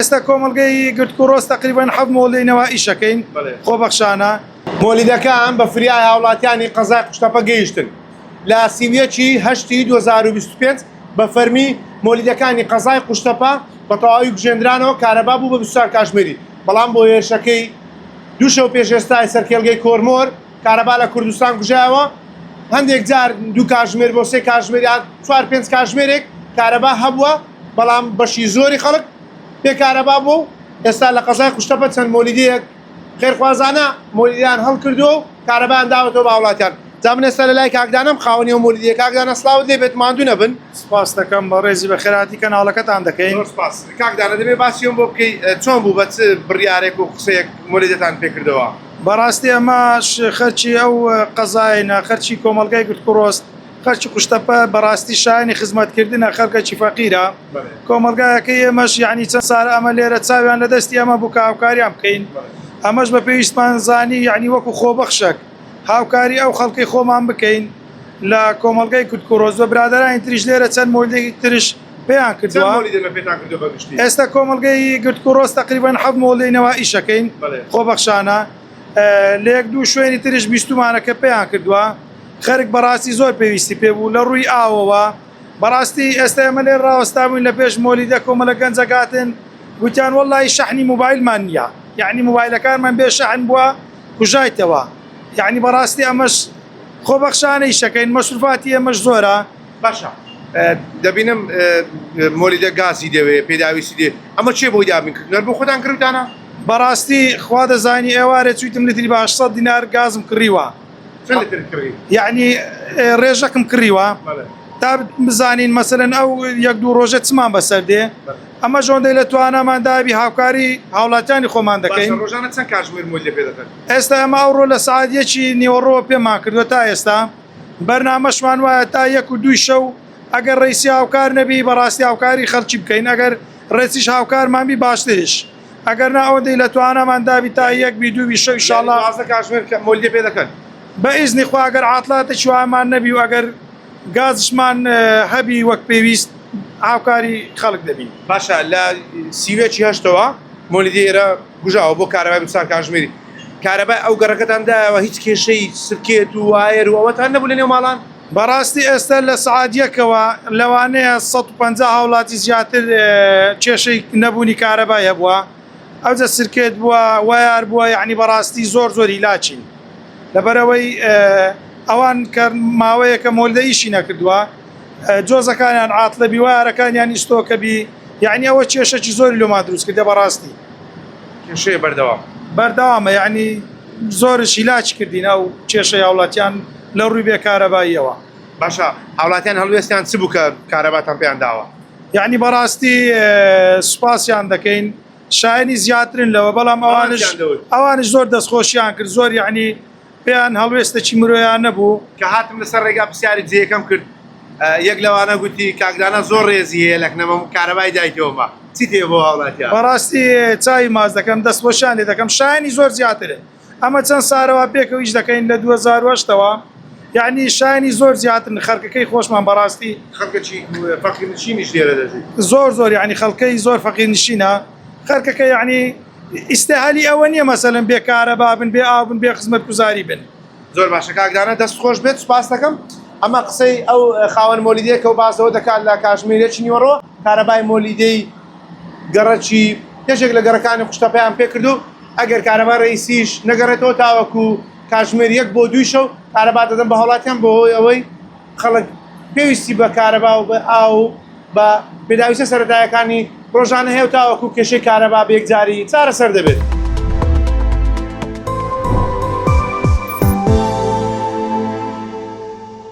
ئێستا کۆمەڵگەی گرتکوڕۆس تقریبان حەف مۆڵینەوە ئیشەکەین خۆبەخشانە مۆلیدەکان بە فریای هاوڵاتیانی قەزای قوشتەپە گەیشتن لە سیویەکی هەشتی 2025 بە فەرمی مۆلیدەکانی قەزای قوشتەپە بە تەواوی بژێندرانەوە کارەبا بوو بە 24 کاتژمێری بەڵام بۆ هێرشەکەی دوو شەو پێش ئێستای سەرکێڵگەی کۆرمۆر کارەبا لە کوردستان گوژایەوە هەندێک جار 2 کاتژمێر بۆ 3 کاتژمێر 4-5 کاتژمێرێک کارەبا هەبووە بەڵام بەشی زۆری خەڵک پێ کارەبا بوو ئێستا لە قەزای قوشتەپە چەند مۆلیدەیەک خێرخوازانە مۆلیدیان هەڵکردووە و کارەبایان داوەتەوە بە هاوڵاتیان جا من ئێستا لە لای کاکدانم خاوەنی و مۆلیدیە کاکدانە سڵاوت لێبێت ماندوو نەبن سپاس دەکەم بە ڕێزی بە خێراتی کەناڵەکەتان دەکەین کاکدانە دەبێت باسیۆم بۆ بکەی چۆن بوو بە چ بڕیارێک و قسەیەک مۆلیدەتان پێکردەوە بەڕاستی ئەمەش خەرچی ئەو قەزایەنە خەرچی کۆمەلگای گرتکوڕۆست خەرچی قوشتەپە بەڕاستی شایانی خزمەتکردنە خەڵکەکی فەقیرە کۆمەلگایەکەی ئێمەش یعنی چەند سارە ئەمە لێرە چاویان لە دەستی ئەمە بوو کە هاوکاریان بکەین ئەمەش بە پێویستمان زانی یعنی وەکو خۆبەخشەک هاوکاری ئەو خەڵکی خۆمان بکەین لە کۆمەلگای گرتکوڕۆس بە برادرانی تریش لێرە چەند مۆلیدێکی تریش پێیان کردووە ئێستا کۆمەلگەی گرتکوڕۆس تقریبان حەف مۆڵینەوە ئیشەکەین خۆبەخشانە لە یەک دوو شوێنی تریش بیستمانەکە پێیان کردووە خەرک بەڕاستی زۆر پێویستی پێ بوو لە ڕووی ئاوەوە بەڕاستی ئێستا ئێمە لێ ڕاوەستابووین لە پێش مۆلیدە کۆمەلە گەنجەکاتن گوتیان وەڵی شەحنی موبایلمان نییە یعنی موبایلەکانمان بێ شەحن بووە کوژایتەوە یعنی بەڕاستی ئەمەش خۆبەخشانەی شەکەین مەسروفاتی ئەمەش زۆرە باشە دەبینم مۆلیدە گازی دەوێت پێداویستی دێ ئەمە چێ بۆ یابینکردنەوە بۆ خۆتان کردانە بەڕاستی خوا دەزانی ئێوارێ چویتم لتری بە 800 دینار گازم کڕیوە یعنی ڕێژەکەم کڕیوە تا بزانین مەسەرەن ئەو یەک دوو ڕۆژە چمان بەسەر دێ ئەمە ژۆندەی لە توانامان دابی هاوکاری هاوڵاتیانی خۆمان دەکەین ئێستا ئەمە ئەوڕۆ لە سعادیەکی نیوەڕۆ پێمان کردووە تا ئێستا بەرنامەشمان وایە تا 1 و 2 شەو ئەگەر ڕێسی هاوکار نەبی بەڕاستی هاوکاری خەڵکی بکەین ئەگەر ڕێسیش هاوکارمانبی باشترش ئەگەر نا ئەوەندەی لە توانامان دابی تا 1 2 شەو ئینشاءالله کاتژمێر مۆلیدە پێ دەکەن بە ئیزنی خوا ئەگەر عاتڵاتێکی وامان نەبی و ئەگەر گازشمان هەبی وەک پێویست هاوکاری خەڵک دەبین باشە لە سیوێکی هەشتەوە مۆلیدە ئێرە گوژاوە بۆ کارەبای 24 کاتژمێری کارەبای ئەو گەڕەکەتان داوە هیچ کێشەی سرکێت و وایر و ئەوەتان نەبوو لە نێو ماڵان بەڕاستی ئێستا لە سعادیەکەوە لەوانەیە 150 هاوڵاتی زیاتر کێشەی نەبوونی کارەبای هەبووە ئەوجە سرکێت بووە وایار بووە یعنی بەڕاستی زۆر زۆری لاچین لەبەرەوەی ئەوان کە ماوەیەکە مۆلیدە ئیشی نەکردووە جۆزەکانیان عاتڵە بی وایارەکانیان ئیستۆکە بی یعنی ئەوە کێشەی زۆری لۆمان دروست کردە بەڕاستی کێشەیە بەردەوامە یعنی زۆرش عیلاج کردین ئەو کێشەی هاوڵاتیان لە ڕووی بێکارەباییەوە باشە هاوڵاتیان هەڵوێستیان چ بوو کە کارەباتان پێیان داوە یعنی بەڕاستی سوپاسیان دەکەین شایانی زیاترن لەوە بەڵام ئەوانش زۆر دەستخۆشیان کرد زۆر یعنی پێیان هەڵوێستەی مرۆیان نەبوو کە هاتم لەسەر ڕێگا پرسیاری جێیەکەم کرد یەک لەوانە گوتی کاکدانە زۆر ڕێزی هەیە لەکنەمە کارەبای دایکەوەمە چی تێ بۆ هاوڵاتیان بەڕاستی چای ماز دەکەم دەستخۆشیان لێ دەکەم شایانی زۆر زیاترە ئەمە چەند سارەوە پێکەوە هیچ دەکەین لە 2008ەوە یعنی شایانی زۆر زیاتر خەرکەکەی خۆشمان بەڕاستی خەڵکەکی فەقیرنشینیش لێرە دەژێت زۆر یعنی خەڵکەی زۆر فەقیرنشینە خەرکەکە یعنی ئیستی ئەوە نییە مەسەلەن بێ کارەبا بن بێ ئاو بن بێ خزمەتگوزاری بن زۆر باشە کاکدانە دەست خۆش بێت سوپاس دەکەم ئەمە قسەی ئەو خاوەن مۆلیدەیەکە و باسەوە دەکات لە کاتژمێرێکی نیوەڕۆ کارەبای مۆلیدەی گەڕەکی یەکێک لە گەڕەکانی قوشتەپەیان پێ کردو ئەگەر کارەبا ڕئیسیش نەگەڕێتەوە تاوەکو کاتژمێر 1 بۆ 2 شەو کارەبا دەدەن بە هاوڵاتیان بۆ هۆی ئەوەی خەڵک پێویستی بە کارەبا و بە ئاو بە پێداویستە سەرەتاییەکانی ڕۆژانە هەیە و تاوەکو کێشەی کارەبا بە یەکجاری چارەسەر دەبێت.